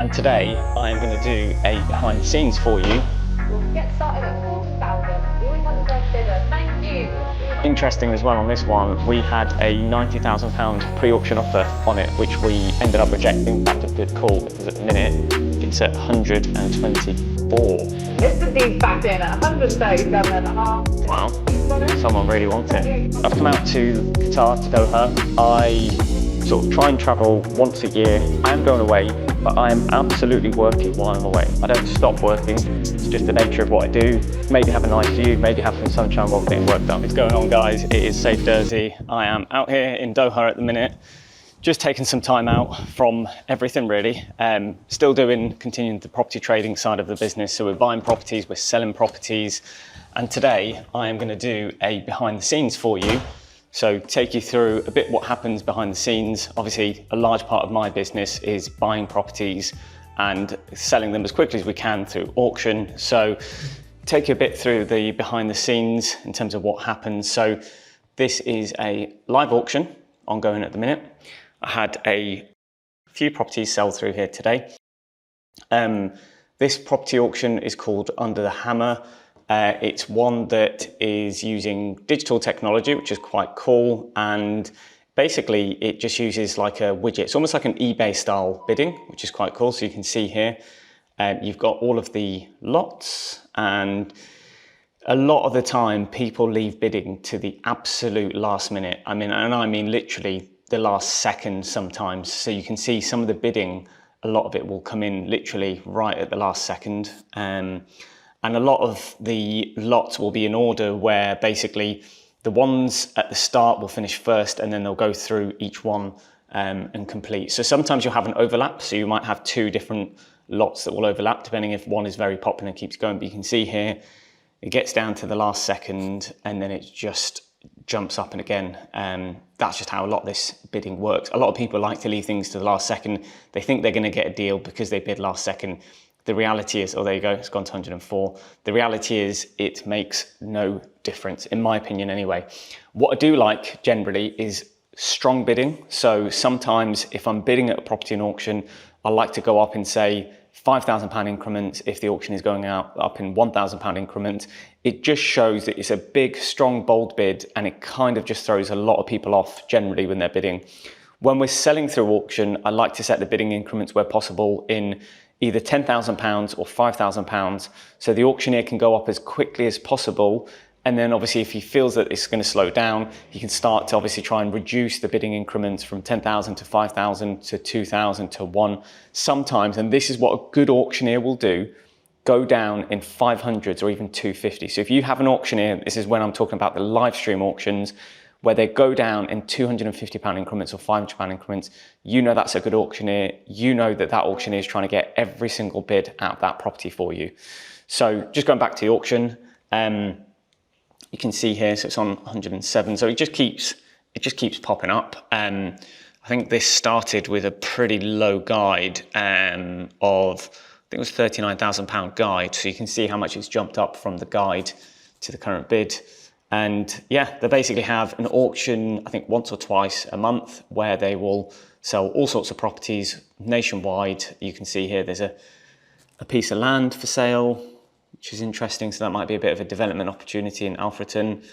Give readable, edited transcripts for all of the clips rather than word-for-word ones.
and today I am going to do a behind the scenes for you. We'll get started at 40,000. We always have the first bidder. Thank you. Interesting as well on this one, we had a £90,000 pre-auction offer on it, which we ended up rejecting. That's a good call because at the minute it's at 124. Mr. D's back in at 137.5. Wow, someone really wants it. I've come out to Qatar, to Doha. I sort of try and travel once a year. I am going away, but I am absolutely working while I'm away. I don't stop working. It's just the nature of what I do. Maybe have a nice view, maybe have some sunshine while getting work done. What's going on, guys? It is Saif Derzi. I am out here in Doha at the minute, just taking some time out from everything really. Still continuing the property trading side of the business. So we're buying properties, we're selling properties. And today I am going to do a behind the scenes for you. So take you through a bit what happens behind the scenes. Obviously, a large part of my business is buying properties and selling them as quickly as we can through auction. So take you a bit through the behind the scenes in terms of what happens. So this is a live auction ongoing at the minute. I had a few properties sell through here today. This property auction is called Under the Hammer. It's one that is using digital technology, which is quite cool. And basically it just uses like a widget. It's almost like an eBay style bidding, which is quite cool. So you can see here, you've got all of the lots, and a lot of the time people leave bidding to the absolute last minute. I mean literally the last second sometimes. So you can see some of the bidding, a lot of it will come in literally right at the last second. And a lot of the lots will be in order where basically the ones at the start will finish first and then they'll go through each one and complete. So sometimes you'll have an overlap. So you might have two different lots that will overlap depending if one is very popular and keeps going. But you can see here, it gets down to the last second and then it just jumps up. And again, that's just how a lot of this bidding works. A lot of people like to leave things to the last second. They think they're going to get a deal because they bid last second. The reality is, oh, there you go, it's gone to 104. The reality is it makes no difference, in my opinion anyway. What I do like generally is strong bidding. So sometimes if I'm bidding at a property in auction, I like to go up in say £5,000 increments. If the auction is going out up in £1,000 increments, it just shows that it's a big, strong, bold bid, and it kind of just throws a lot of people off generally when they're bidding. When we're selling through auction, I like to set the bidding increments where possible in either £10,000 or £5,000. So the auctioneer can go up as quickly as possible. And then obviously if he feels that it's going to slow down, he can start to obviously try and reduce the bidding increments from 10,000 to 5,000 to 2,000 to 1 sometimes. And this is what a good auctioneer will do, go down in 500s or even 250. So if you have an auctioneer, this is when I'm talking about the live stream auctions, where they go down in £250 increments or £500 increments, you know that's a good auctioneer. You know that that auctioneer is trying to get every single bid out of that property for you. So just going back to the auction, you can see here, so it's on 107. So it just keeps popping up. I think this started with a pretty low guide of, I think it was £39,000 guide. So you can see how much it's jumped up from the guide to the current bid. And yeah, they basically have an auction, I think once or twice a month, where they will sell all sorts of properties nationwide. You can see here there's a piece of land for sale, which is interesting. So that might be a bit of a development opportunity in Alfreton.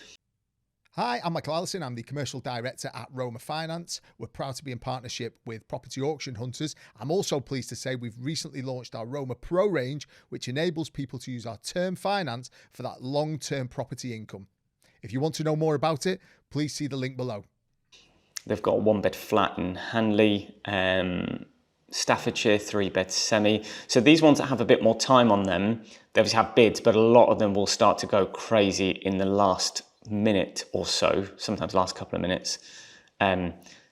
Hi, I'm Michael Allison. I'm the Commercial Director at Roma Finance. We're proud to be in partnership with Property Auction Hunters. I'm also pleased to say we've recently launched our Roma Pro range, which enables people to use our term finance for that long-term property income. If you want to know more about it, please see the link below. They've got a 1-bed flat in Hanley, Staffordshire, 3-bed semi. So these ones that have a bit more time on them, they obviously have bids, but a lot of them will start to go crazy in the last minute or so, sometimes last couple of minutes.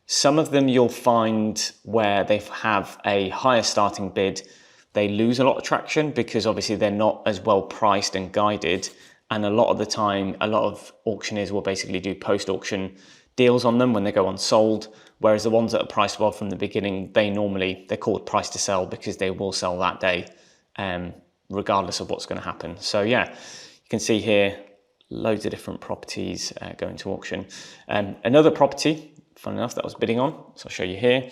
Some of them you'll find where they have a higher starting bid, they lose a lot of traction because obviously they're not as well priced and guided. And a lot of the time, a lot of auctioneers will basically do post-auction deals on them when they go unsold. Whereas the ones that are priced well from the beginning, they're called price to sell because they will sell that day, regardless of what's going to happen. So yeah, you can see here, loads of different properties going to auction. Another property, fun enough, that I was bidding on, so I'll show you here.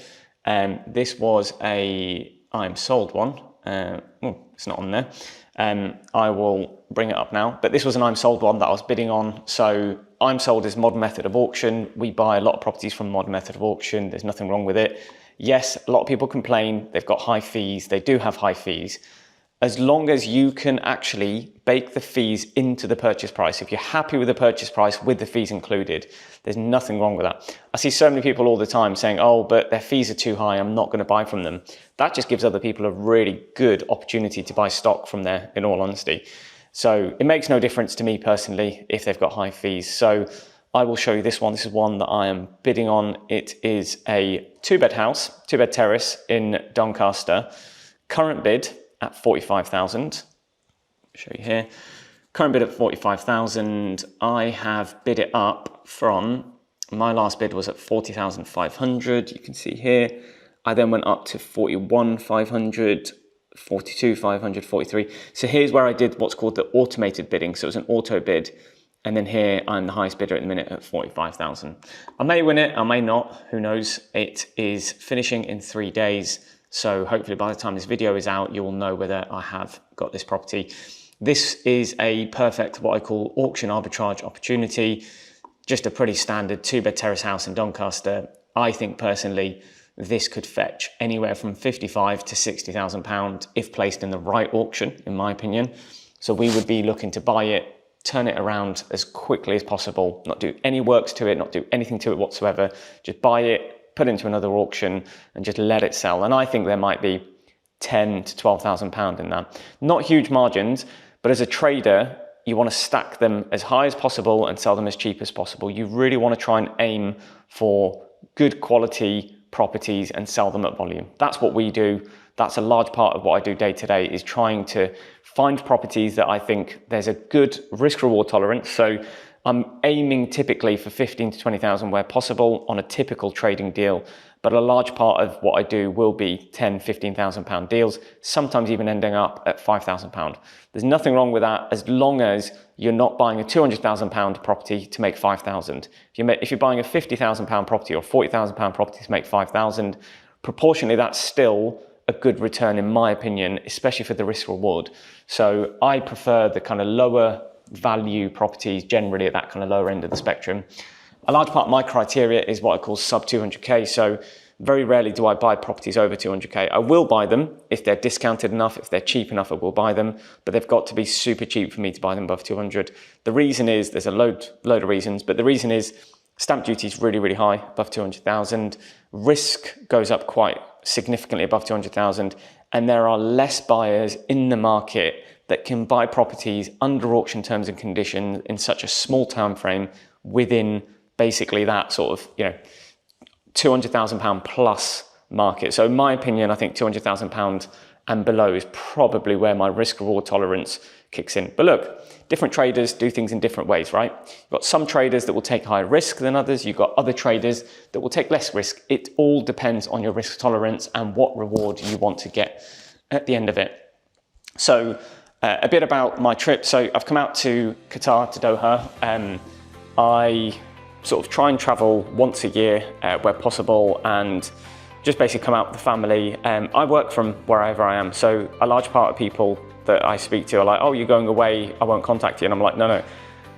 This was a I'm sold one. It's not on there. I will bring it up now. But this was an I'm sold one that I was bidding on. So I'm sold is modern method of auction. We buy a lot of properties from modern method of auction. There's nothing wrong with it. Yes, a lot of people complain. They've got high fees. They do have high fees. As long as you can actually bake the fees into the purchase price. If you're happy with the purchase price with the fees included, there's nothing wrong with that. I see so many people all the time saying, oh, but their fees are too high, I'm not going to buy from them. That just gives other people a really good opportunity to buy stock from there, in all honesty. So it makes no difference to me personally if they've got high fees. So I will show you this one. This is one that I am bidding on. It is a 2-bed house, 2-bed terrace in Doncaster. Current bid at 45,000. Show you here. Current bid at 45,000. I have bid it up from, my last bid was at 40,500. You can see here. I then went up to 41,500, 42,500, 43. So here's where I did what's called the automated bidding. So it was an auto bid. And then here I'm the highest bidder at the minute at 45,000. I may win it, I may not, who knows. It is finishing in 3 days. So hopefully by the time this video is out, you will know whether I have got this property. This is a perfect, what I call auction arbitrage opportunity. Just a pretty standard 2-bed terrace house in Doncaster. I think personally, this could fetch anywhere from 55 to 60,000 pounds if placed in the right auction, in my opinion. So we would be looking to buy it, turn it around as quickly as possible, not do any works to it, not do anything to it whatsoever, just buy it, put it into another auction and just let it sell. And I think there might be 10 to 12,000 pounds in that. Not huge margins, but as a trader, you want to stack them as high as possible and sell them as cheap as possible. You really want to try and aim for good quality properties and sell them at volume. That's what we do. That's a large part of what I do day to day, is trying to find properties that I think there's a good risk reward tolerance. So I'm aiming typically for 15 to 20,000 where possible on a typical trading deal, but a large part of what I do will be 10, 15,000 pound deals, sometimes even ending up at 5,000 pound. There's nothing wrong with that as long as you're not buying a 200,000 pound property to make 5,000. If you're buying a 50,000 pound property or 40,000 pound property to make 5,000, proportionally that's still a good return in my opinion, especially for the risk reward. So I prefer the kind of lower value properties generally at that kind of lower end of the spectrum. A large part of my criteria is what I call sub 200k. So very rarely do I buy properties over 200k. I will buy them if they're discounted enough, if they're cheap enough, I will buy them, but they've got to be super cheap for me to buy them above 200. The reason is, there's a load of reasons, but the reason is stamp duty is really, really high above 200,000. Risk goes up quite significantly above 200,000, and there are less buyers in the market that can buy properties under auction terms and conditions in such a small time frame within basically that sort of, £200,000 plus market. So in my opinion, I think £200,000 and below is probably where my risk reward tolerance kicks in. But look, different traders do things in different ways, right? You've got some traders that will take higher risk than others. You've got other traders that will take less risk. It all depends on your risk tolerance and what reward you want to get at the end of it. So a bit about my trip. So I've come out to Qatar, to Doha. I sort of try and travel once a year where possible and just basically come out with the family. I work from wherever I am. So a large part of people that I speak to are like, oh, you're going away, I won't contact you. And I'm like, no,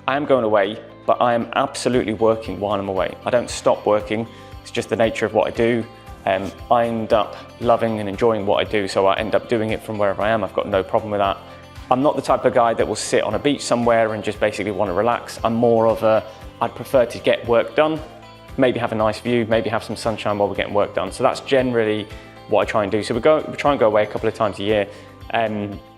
I am going away, but I am absolutely working while I'm away. I don't stop working. It's just the nature of what I do. I end up loving and enjoying what I do. So I end up doing it from wherever I am. I've got no problem with that. I'm not the type of guy that will sit on a beach somewhere and just basically want to relax. I'm more of I'd prefer to get work done, maybe have a nice view, maybe have some sunshine while we're getting work done. So that's generally what I try and do. So we try and go away a couple of times a year.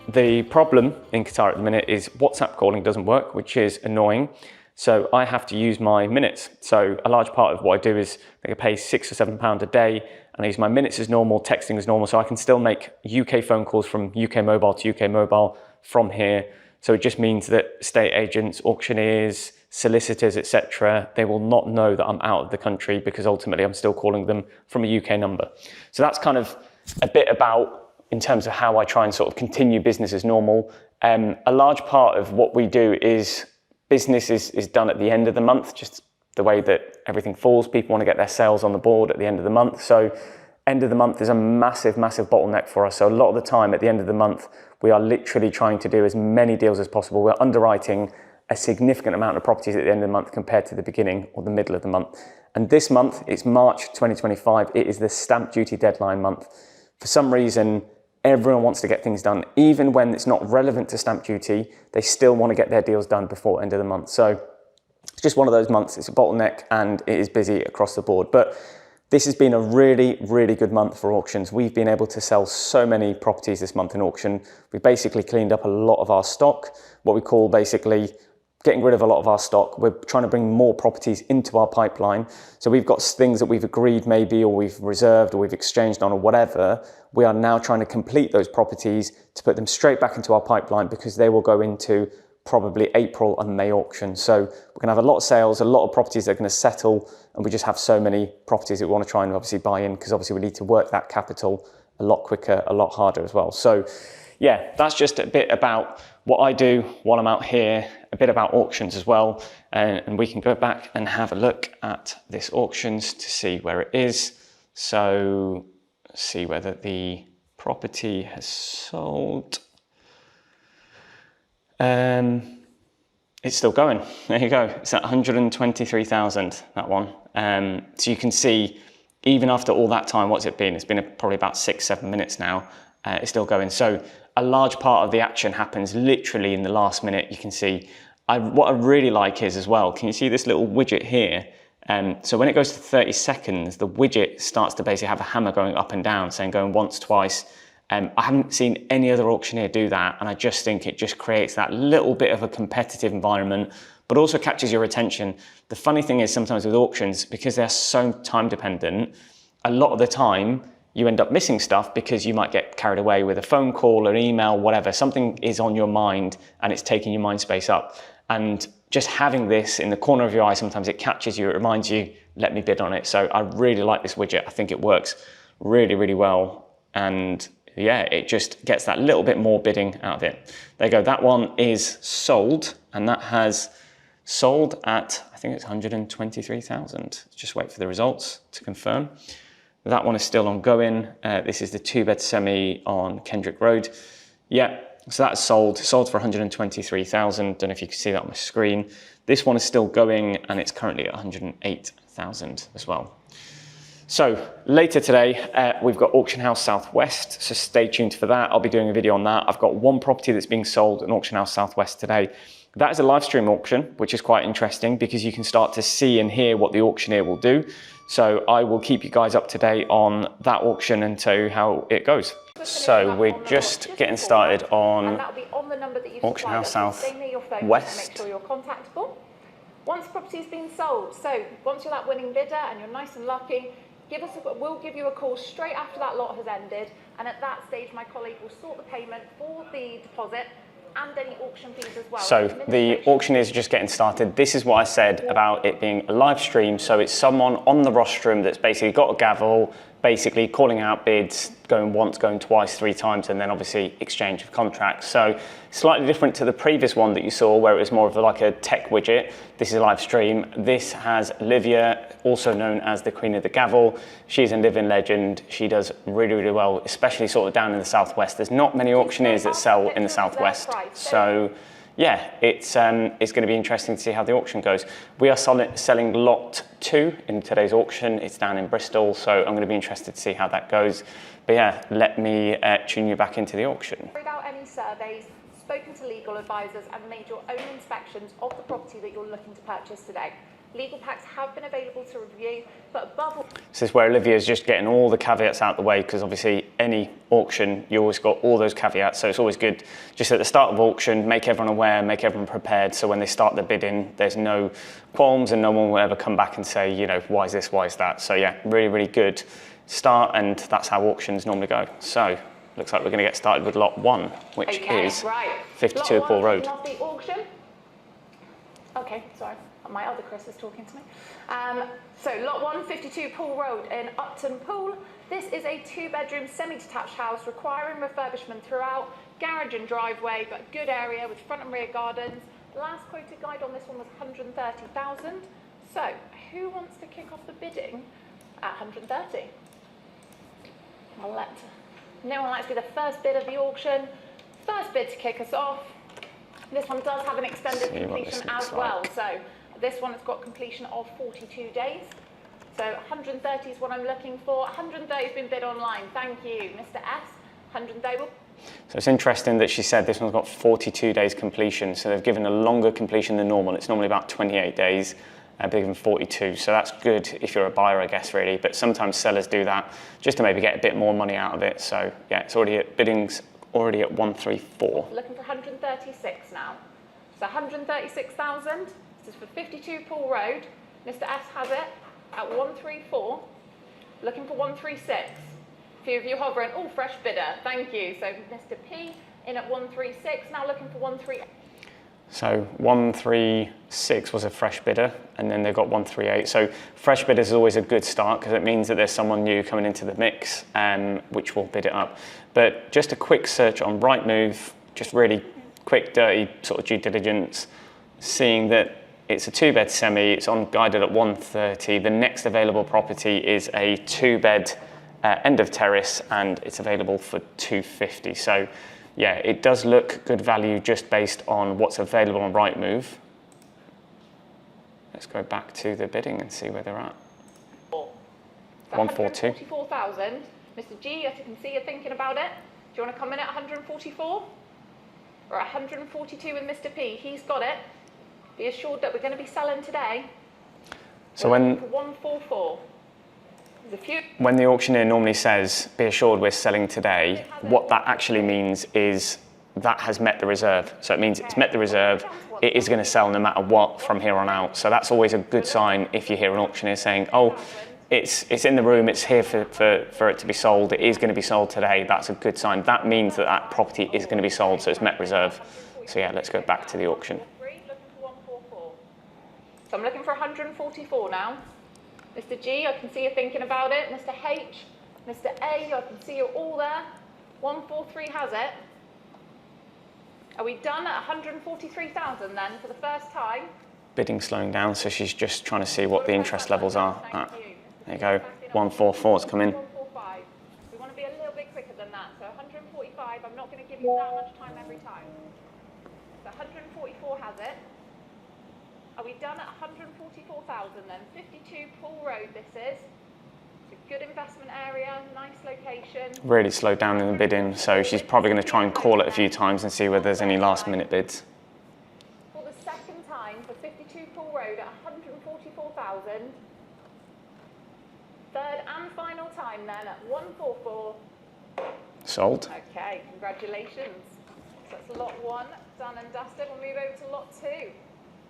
The problem in Qatar at the minute is WhatsApp calling doesn't work, which is annoying. So I have to use my minutes. So a large part of what I do is I pay £6 or £7 a day, and I use my minutes as normal, texting as normal, so I can still make UK phone calls from UK mobile to UK mobile from here. So it just means that estate agents, auctioneers, solicitors, etc., they will not know that I'm out of the country because ultimately I'm still calling them from a UK number. So that's kind of a bit about in terms of how I try and sort of continue business as normal. A large part of what we do is business is done at the end of the month, just the way that everything falls. People want to get their sales on the board at the end of the month. So End of the month is a massive bottleneck for us. So a lot of the time at the end of the month, we are literally trying to do as many deals as possible. We're underwriting a significant amount of properties at the end of the month compared to the beginning or the middle of the month. And this month, it's March 2025. It is the stamp duty deadline month. For some reason, everyone wants to get things done. Even when it's not relevant to stamp duty, they still want to get their deals done before end of the month. So it's just one of those months. It's a bottleneck and it is busy across the board. But this has been a really good month for auctions. We've been able to sell so many properties this month in auction. We basically cleaned up a lot of our stock, what we call basically getting rid of a lot of our stock. We're trying to bring more properties into our pipeline. So we've got things that we've agreed maybe, or we've reserved, or we've exchanged on, or whatever. We are now trying to complete those properties to put them straight back into our pipeline because they will go into probably April and May auction. So we're gonna have a lot of sales, a lot of properties that are gonna settle, and we just have so many properties that we wanna try and obviously buy in, because obviously we need to work that capital a lot quicker, a lot harder as well. So yeah, that's just a bit about what I do while I'm out here, a bit about auctions as well. And we can go back and have a look at this auctions to see where it is. So see whether the property has sold. It's still going. There you go. It's at 123,000, that one. So you can see, even after all that time, what's it been? It's been probably about 6-7 minutes now. It's still going. So a large part of the action happens literally in the last minute. You can see, what I really like is as well, can you see this little widget here? So when it goes to 30 seconds, the widget starts to basically have a hammer going up and down, saying going once, twice. I haven't seen any other auctioneer do that, and I just think it just creates that little bit of a competitive environment, but also captures your attention. The funny thing is sometimes with auctions, because they're so time dependent, a lot of the time you end up missing stuff because you might get carried away with a phone call or an email, whatever. Something is on your mind and it's taking your mind space up. And just having this in the corner of your eye, sometimes it catches you, it reminds you, let me bid on it. So I really like this widget. I think it works really well. And yeah, it just gets that little bit more bidding out of it. There you go, that one is sold, and that has sold at, I think it's 123,000. Just wait for the results to confirm. That one is still ongoing. This is the 2-bed semi on Kendrick Road. Yeah, so that's sold for 123,000. Don't know if you can see that on my screen. This one is still going, and it's currently at 108,000 as well. So later today, we've got Auction House Southwest, so stay tuned for that. I'll be doing a video on that. I've got one property that's being sold in Auction House Southwest today. That is a live stream auction, which is quite interesting because you can start to see and hear what the auctioneer will do. So I will keep you guys up to date on that auction and tell you how it goes. So we're just getting started on Auction House Southwest. Make sure you're contactable. Once property's been sold, so once you're that winning bidder and you're nice and lucky, we'll give you a call straight after that lot has ended, and at that stage my colleague will sort the payment for the deposit and any auction fees as well. So the auctioneers are just getting started. This is what I said about it being a live stream. So it's someone on the rostrum that's basically got a gavel, basically calling out bids, going once, going twice, 3 times, and then obviously exchange of contracts. So slightly different to the previous one that you saw where it was more of like a tech widget. This is a live stream. This has Olivia, also known as the Queen of the Gavel. She's a living legend. She does really well, especially sort of down in the Southwest. There's not many auctioneers that sell in the Southwest. So yeah, it's going to be interesting to see how the auction goes. We are selling lot 2 in today's auction. It's down in Bristol, so I'm going to be interested to see how that goes. But yeah, let me tune you back into the auction. Carried out any surveys, spoken to legal advisors, and made your own inspections of the property that you're looking to purchase today. Legal packs have been available to review, but above all... This is where Olivia is just getting all the caveats out the way, because obviously any auction, you always got all those caveats, so it's always good just at the start of auction, make everyone aware, make everyone prepared, so when they start the bidding, there's no qualms and no one will ever come back and say, you know, why is this, why is that? So yeah, really good start, and that's how auctions normally go. So looks like we're going to get started with lot 1, which is 52 Paul Road. Lot 1 the auction. Okay, sorry. My other Chris is talking to me. So lot 1, 52 Pool Road in Upton Pool. This is a 2-bedroom semi-detached house requiring refurbishment throughout, garage and driveway, but good area with front and rear gardens. Last quoted guide on this one was 130,000. So who wants to kick off the bidding at 130? No one likes to be the first bid of the auction. First bid to kick us off. This one does have an extended completion as well. So this one has got completion of 42 days. So 130 is what I'm looking for. 130 has been bid online. Thank you, Mr. S. 130 will... So it's interesting that she said this one's got 42 days completion. So they've given a longer completion than normal. It's normally about 28 days. They've given 42. So that's good if you're a buyer, I guess, really. But sometimes sellers do that just to maybe get a bit more money out of it. So yeah, it's already at biddings already at 134. Looking for 136 now. So 136,000. This is for 52 Pool Road. Mr. S has it at 134. Looking for 136. Few of you hovering. Oh, fresh bidder. Thank you. So Mr. P in at 136. Now looking for 138. So 136 was a fresh bidder, and then they've got 138. So fresh bidders is always a good start because it means that there's someone new coming into the mix, which will bid it up. But just a quick search on Rightmove, just really quick, dirty sort of due diligence, seeing that it's a 2-bed semi, it's on guided at 130. The next available property is a 2-bed end of terrace, and it's available for 250. So yeah, it does look good value just based on what's available on Rightmove. Let's go back to the bidding and see where they're at. 142. 144,000. Mr. G, as you can see, you're thinking about it. Do you want to come in at 144? Or 142 with Mr. P? He's got it. Be assured that we're going to be selling today. So for 144. When the auctioneer normally says, be assured we're selling today, what that actually means is that has met the reserve. So it means it's met the reserve, it is going to sell no matter what from here on out. So that's always a good sign if you hear an auctioneer saying, oh, it's in the room, it's here for it to be sold, it is going to be sold today. That's a good sign. That means that that property is going to be sold, so it's met reserve. So yeah, let's go back to the auction. So I'm looking for 144 now. Mr. G, I can see you thinking about it. Mr. H, Mr. A, I can see you're all there. 143 has it. Are we done at 143,000 then for the first time? Bidding slowing down, so she's just trying to see what the interest levels are at. There you go, 144's come in. 145. We want to be a little bit quicker than that. So 145, I'm not going to give you that much time every time. So 144 has it. Are we done at 144,000 then? 52 Pool Road this is. It's a good investment area, nice location. Really slowed down in the bidding, so she's probably going to try and call it a few times and see whether there's any last minute bids. For the second time for 52 Pool Road at 144,000. Third and final time then at 144. Sold. Okay, congratulations. So that's lot 1 done and dusted. We'll move over to lot 2.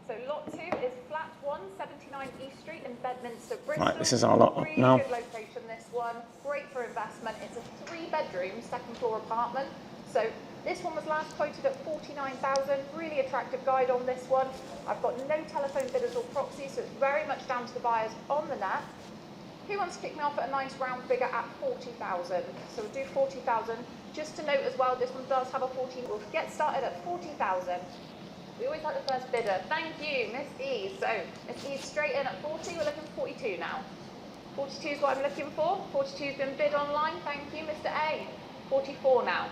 So lot 2 is flat 179 East Street in Bedminster, Bristol. Right, this is our lot really now. Good location, this one. Great for investment. It's a 3-bedroom, second floor apartment. So this one was last quoted at 49,000. Really attractive guide on this one. I've got no telephone bidders or proxies, so it's very much down to the buyers on the net. Who wants to kick me off at a nice round figure at 40,000? So we'll do 40,000. Just to note as well, this one does have a 14. We'll get started at 40,000. We always like the first bidder. Thank you, Miss E. So, Miss E straight in at 40. We're looking for 42 now. 42 is what I'm looking for. 42's been bid online. Thank you, Mr. A. 44 now.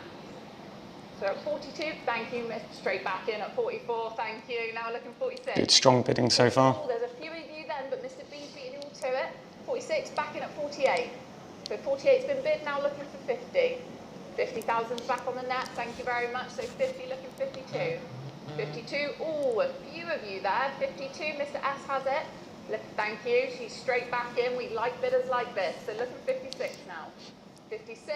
So at 42, thank you, Miss. Straight back in at 44. Thank you. Now we're looking for 46. Good strong bidding so far. There's a few of you then, but Mr. B's beating you all to it. 46, back in at 48. So 48's been bid. Now looking for 50. 50,000's back on the net. Thank you very much. So 50, looking 52. 52, oh, a few of you there. 52, Mr. S has it. Look, thank you, she's straight back in. We like bidders like this. So looking 56 now. 56.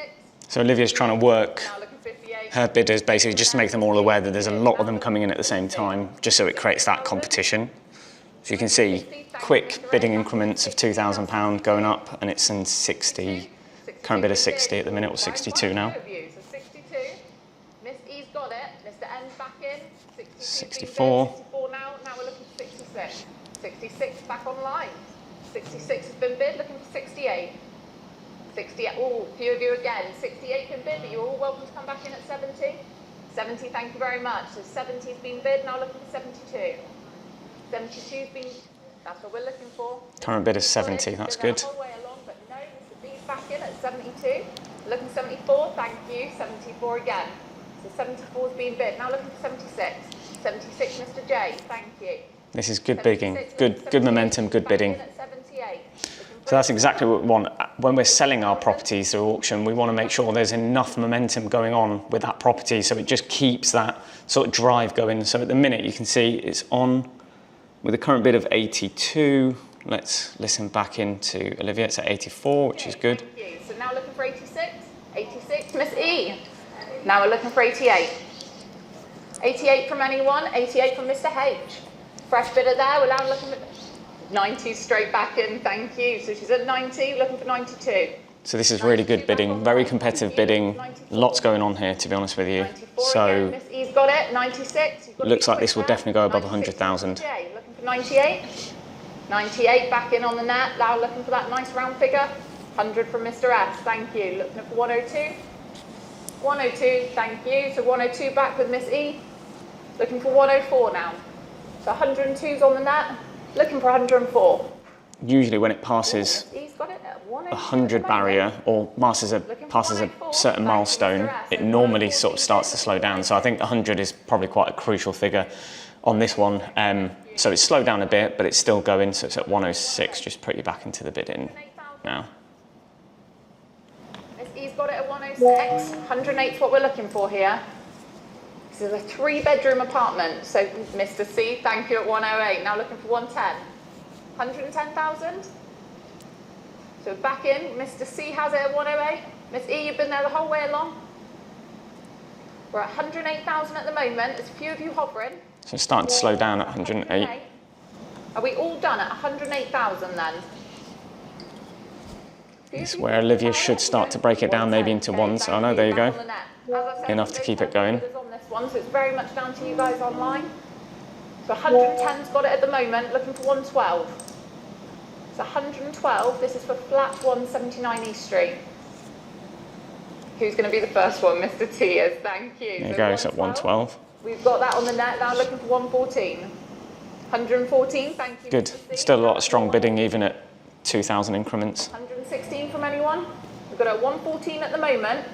So Olivia's trying to work Now looking 58. her bidders basically just to make them all aware that there's a lot of them coming in at the same time, just so it creates that competition. So you can see quick bidding increments of £2,000 going up, and it's in 60, current bidder 60 at the minute, or 62 now. So 62, Miss E's got it. Mr. N's back in. 64. 64 now we're looking for 66. 66 back online. 66 has been bid, looking for 68. 68, oh, a few of you again. 68 been bid, but you're all welcome to come back in at 70. 70, thank you very much. So 70's been bid, now looking for 72. 72's been, that's what we're looking for. Current bid is 70, that's good. The whole way along, but no, Mr. B's back in at 72. Looking for 74, thank you. 74 again. So 74 is being bid. Now looking for 76. 76, Mr. J, thank you. This is good bidding, good momentum, good bidding. So that's exactly what we want. When we're selling our properties through auction, we want to make sure there's enough momentum going on with that property so it just keeps that sort of drive going. So at the minute you can see it's on with a current bid of 82. Let's listen back into Olivia, it's at 84, which is good. Thank you. So now looking for 86. 86, Miss E. Now we're looking for 88. 88 from anyone, 88 from Mr. H. Fresh bidder there, we're now looking at 90 straight back in, thank you. So she's at 90, looking for 92. So this is really good bidding, very competitive bidding, lots going on here to be honest with you. So Miss E's got it, 96. Looks like this will definitely go above 100,000. Looking for 98. 98 back in on the net, now looking for that nice round figure. 100 from Mr. S, thank you. Looking for 102. 102, thank you. So 102 back with Miss E. Looking for 104 now. So 102's on the net, looking for 104. Usually when it passes He's got it at 100 barrier or passes a certain milestone, it normally sort of starts to slow down. So I think 100 is probably quite a crucial figure on this one. So it's slowed down a bit, but it's still going. So it's at 106. Just put you back into the bidding now. He's got it at 106. 108 is what we're looking for here. This is a 3-bedroom apartment. So Mr. C, thank you at 108. Now looking for 110. 110,000. So back in. Mr. C has it at 108. Miss E, you've been there the whole way along. We're at 108,000 at the moment. There's a few of you hovering. So it's starting to slow down at 108. Are we all done at 108,000 then? This is where Olivia should start to break it down maybe into ones. Oh no, there you go. Enough to keep it going. So it's very much down to you guys online. So 110's got it at the moment, looking for 112. So 112, this is for flat 179 East Street. Who's going to be the first one? Mr. T is, thank you. There you go, it's at 112. We've got that on the net now, looking for 114. 114, thank you. Good. Still a lot of strong bidding even at 2,000 increments. 116 from anyone? We've got a 114 at the moment.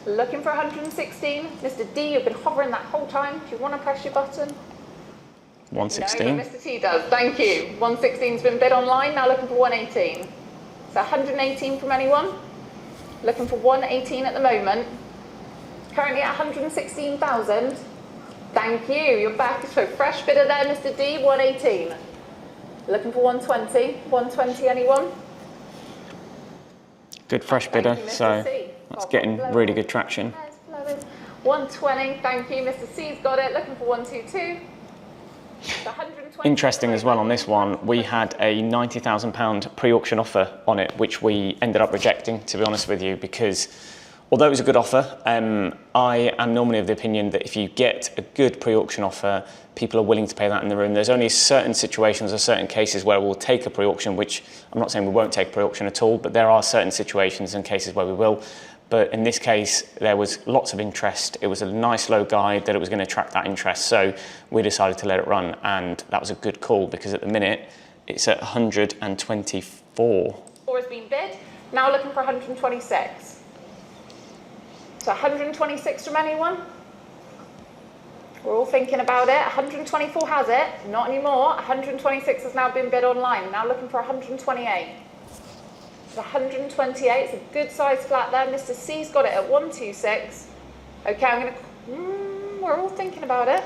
Looking for 116. Mr. D, you've been hovering that whole time. Do you want to press your button? 116. No, Mr. T does. Thank you. 116's been bid online. Now looking for 118. So 118 from anyone? Looking for 118 at the moment. Currently at 116,000. Thank you. You're back. So fresh bidder there, Mr. D. 118. Looking for 120. 120 anyone? Good fresh bidder. So that's getting really good traction. 120, thank you. Mr. C's got it. Looking for 122. Interesting as well on this one, we had a £90,000 pre-auction offer on it, which we ended up rejecting, to be honest with you, because although it was a good offer, I am normally of the opinion that if you get a good pre-auction offer, people are willing to pay that in the room. There's only certain situations or certain cases where we'll take a pre-auction, which I'm not saying we won't take pre-auction at all, but there are certain situations and cases where we will. But in this case, there was lots of interest. It was a nice low guide that it was going to attract that interest. So we decided to let it run. And that was a good call because at the minute, it's at 124. Four has been bid. Now looking for 126. So 126 from anyone? We're all thinking about it. 124 has it. Not anymore. 126 has now been bid online. Now looking for 128. 128, it's a good size flat there. Mr. C's got it at 126. Okay, I'm going to, we're all thinking about it.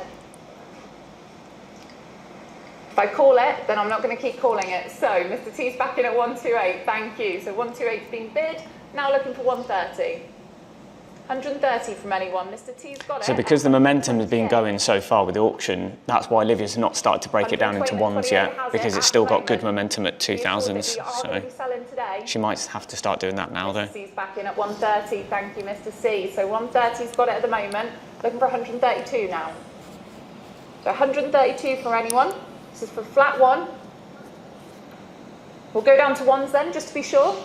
If I call it, then I'm not going to keep calling it. So, Mr. T's back in at 128, thank you. So 128's been bid, now looking for 130. 130 from anyone. Mr. T's got it. So because the momentum has been going so far with the auction, that's why Olivia's not started to break it down into ones yet, because it's still got good momentum at 2000s. So she might have to start doing that now, though. Mr. C's back in at 130. Thank you, Mr. C. So 130's got it at the moment. Looking for 132 now. So 132 for anyone. This is for flat one. We'll go down to ones then, just to be sure.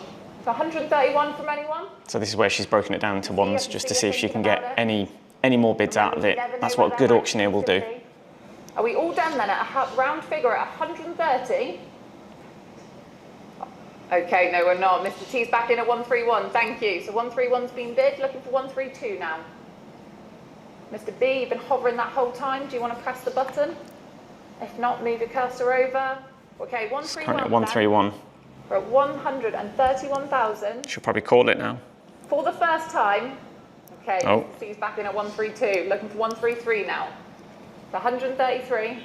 So 131 from anyone. So this is where she's broken it down to ones, just to see if she can get any more bids out of it. That's what a good auctioneer will do. Are we all done then at a round figure at 130? Okay, no, we're not. Mr. T's back in at 131. Thank you. So 131's been bid. Looking for 132 now. Mr. B, you've been hovering that whole time. Do you want to press the button? If not, move your cursor over. Okay, 131. It's currently at 131. We're at 131,000. Should probably call it now. For the first time. Okay, Oh. Mr. C's back in at 132. Looking for 133 now. So 133.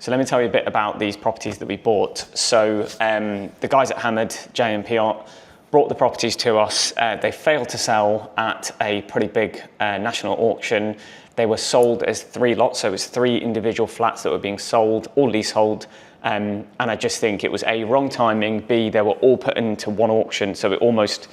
So let me tell you a bit about these properties that we bought. So the guys at Hammered, J&P Art, brought the properties to us. They failed to sell at a pretty big national auction. They were sold as 3 lots, so it was 3 individual flats that were being sold, all leasehold. And I just think it was A, wrong timing, B, they were all put into one auction, so it almost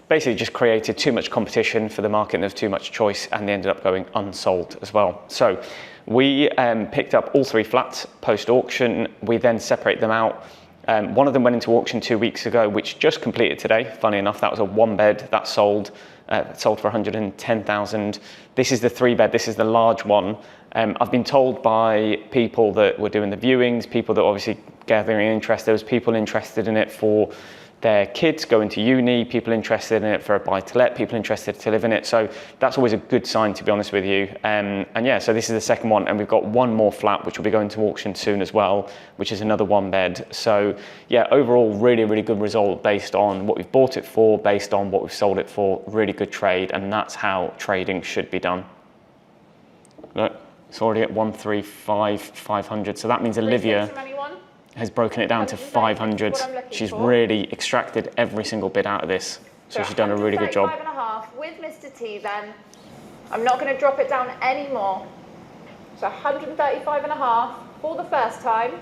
basically just created too much competition for the market and there was too much choice, and they ended up going unsold as well. So we picked up all 3 flats post-auction. We then separate them out. One of them went into auction 2 weeks ago, which just completed today. Funny enough, that was a 1-bed that sold for 110,000. This is the 3-bed. This is the large one. I've been told by people that were doing the viewings, people that were obviously gathering interest. There was people interested in it for their kids going to uni, people interested in it for a buy-to-let, people interested to live in it. So that's always a good sign, to be honest with you. And yeah, so this is the second one, and we've got one more flat which will be going to auction soon as well, which is another 1-bed. So yeah, overall, really, really good result based on what we've bought it for, based on what we've sold it for. Really good trade, and that's how trading should be done. Look, it's already at 135,500. So that means Olivia has broken it down to 500. She's really extracted every single bid out of this. So she's done a really good job. 135.5 with Mr. T then. I'm not going to drop it down anymore. So 135.5 for the first time.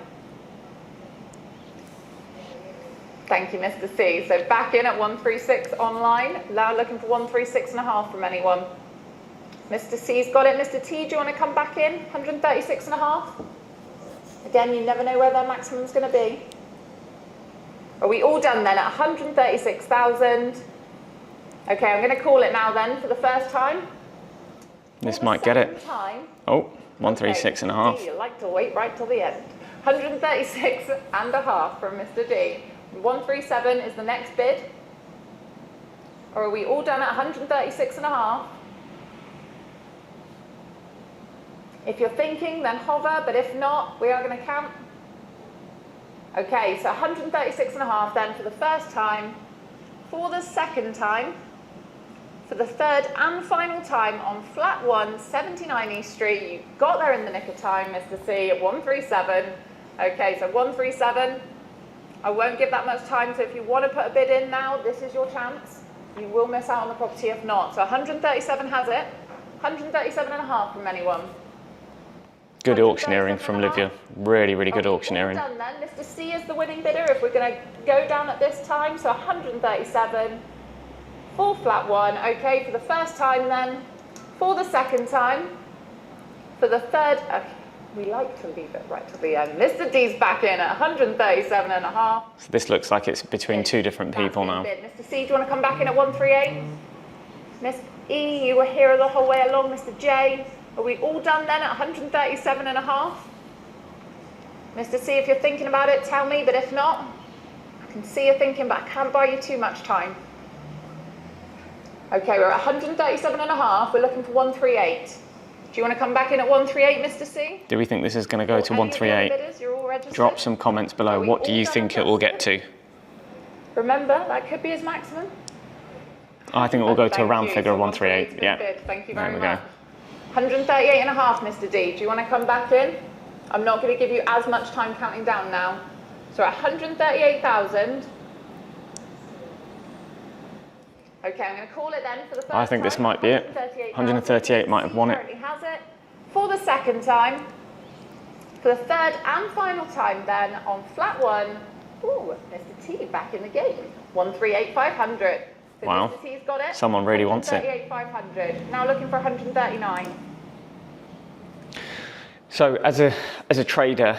Thank you, Mr. C. So back in at 136 online. Now looking for 136.5 from anyone. Mr. C's got it. Mr. T, do you want to come back in? 136.5. Again, you never know where their maximum's going to be. Are we all done then at 136,000? Okay, I'm going to call it now then for the first time. This might get it. Oh, 136.5. Okay, you like to wait right till the end. 136.5 from Mr. D. 137 is the next bid. Or are we all done at 136.5? If you're thinking, then hover, but if not, we are going to count. Okay, so 136.5 then for the first time, for the second time, for the third and final time on flat 1, 79 East Street. You got there in the nick of time, Mr. C, at 137. Okay, so 137. I won't give that much time, so if you want to put a bid in now, this is your chance. You will miss out on the property if not. So 137 has it. 137.5 from anyone. Good auctioneering from Olivia. Really, really good auctioneering. Done then. Mr. C is the winning bidder if we're going to go down at this time. So 137 for flat 1. Okay, for the first time then. For the second time. For the third. Okay, we like to leave it right till the end. Mr. D's back in at 137.5. So this looks like it's between 2 different people now. Mr. C, do you want to come back in at 138? Miss E, you were here the whole way along. Mr. J. Are we all done then at 137.5? Mr. C, if you're thinking about it, tell me, but if not, I can see you thinking, but I can't buy you too much time. Okay, we're at 137.5, we're looking for 138. Do you want to come back in at 138, Mr. C? Do we think this is going to go to 138? You're all registered. Drop some comments below. What do you think it will get to? Remember, that could be his maximum. I think it will go to a round figure of 138. Yeah. Thank you very much. 138.5, Mr. D. Do you want to come back in? I'm not going to give you as much time counting down now. So 138,000. Okay, I'm going to call it then for the first time. I think this might be it. 138 might have won it. Currently has it. For the second time. For the third and final time then on flat 1. Ooh, Mr. T back in the game. 138,500. So wow, Mr. T's got it. Someone really wants it. 138,500. Now looking for 139. So as a trader,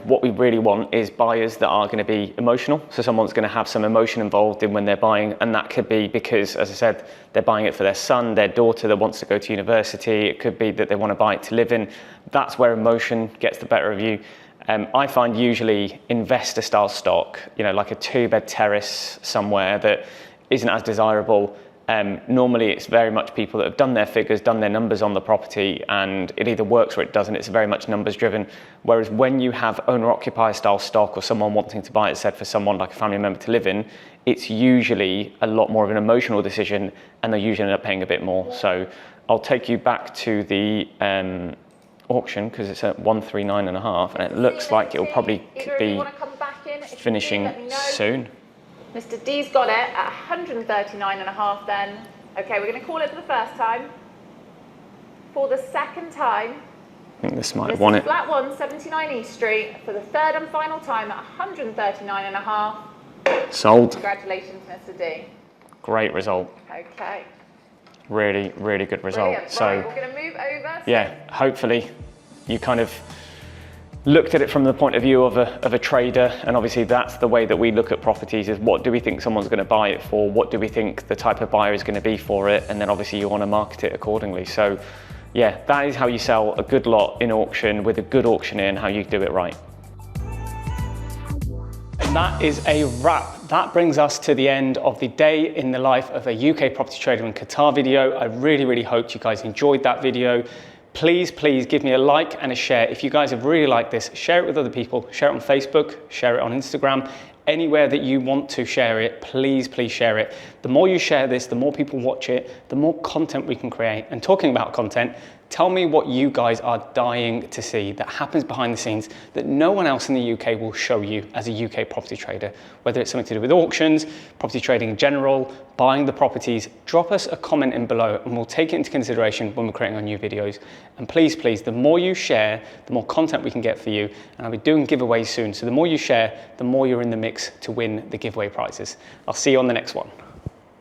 what we really want is buyers that are going to be emotional. So someone's going to have some emotion involved in when they're buying, and that could be because, as I said, they're buying it for their son, their daughter that wants to go to university. It could be that they want to buy it to live in. That's where emotion gets the better of you. I find usually investor style stock, like a 2-bed terrace somewhere that isn't as desirable. Normally it's very much people that have done their figures, done their numbers on the property, and it either works or it doesn't. It's very much numbers driven. Whereas when you have owner occupier style stock or someone wanting to buy it, said for someone like a family member to live in, it's usually a lot more of an emotional decision, and they usually end up paying a bit more. So I'll take you back to the auction because it's at 139.5, and it looks like it'll probably be finishing soon. Mr. D's got it at 139.5 then. Okay, we're going to call it for the first time. For the second time, I think this might have won it. Flat 1, 79 East Street, for the third and final time at 139.5. Sold. Congratulations, Mr. D. Great result. Okay. Really, really good result. Brilliant. So right, we're going to move over. Yeah, hopefully you kind of looked at it from the point of view of a trader, and obviously that's the way that we look at properties, is what do we think someone's going to buy it for, what do we think the type of buyer is going to be for it, and then obviously you want to market it accordingly. So yeah, that is how you sell a good lot in auction with a good auctioneer, and how you do it right. And that is a wrap. That brings us to the end of the day in the life of a UK property trader in Qatar video. I really, really hope you guys enjoyed that video. Please, please give me a like and a share. If you guys have really liked this, share it with other people, share it on Facebook, share it on Instagram, anywhere that you want to share it, please, please share it. The more you share this, the more people watch it, the more content we can create. And talking about content, tell me what you guys are dying to see that happens behind the scenes that no one else in the UK will show you as a UK property trader. Whether it's something to do with auctions, property trading in general, buying the properties, drop us a comment in below and we'll take it into consideration when we're creating our new videos. And please, please, the more you share, the more content we can get for you. And I'll be doing giveaways soon. So the more you share, the more you're in the mix to win the giveaway prizes. I'll see you on the next one.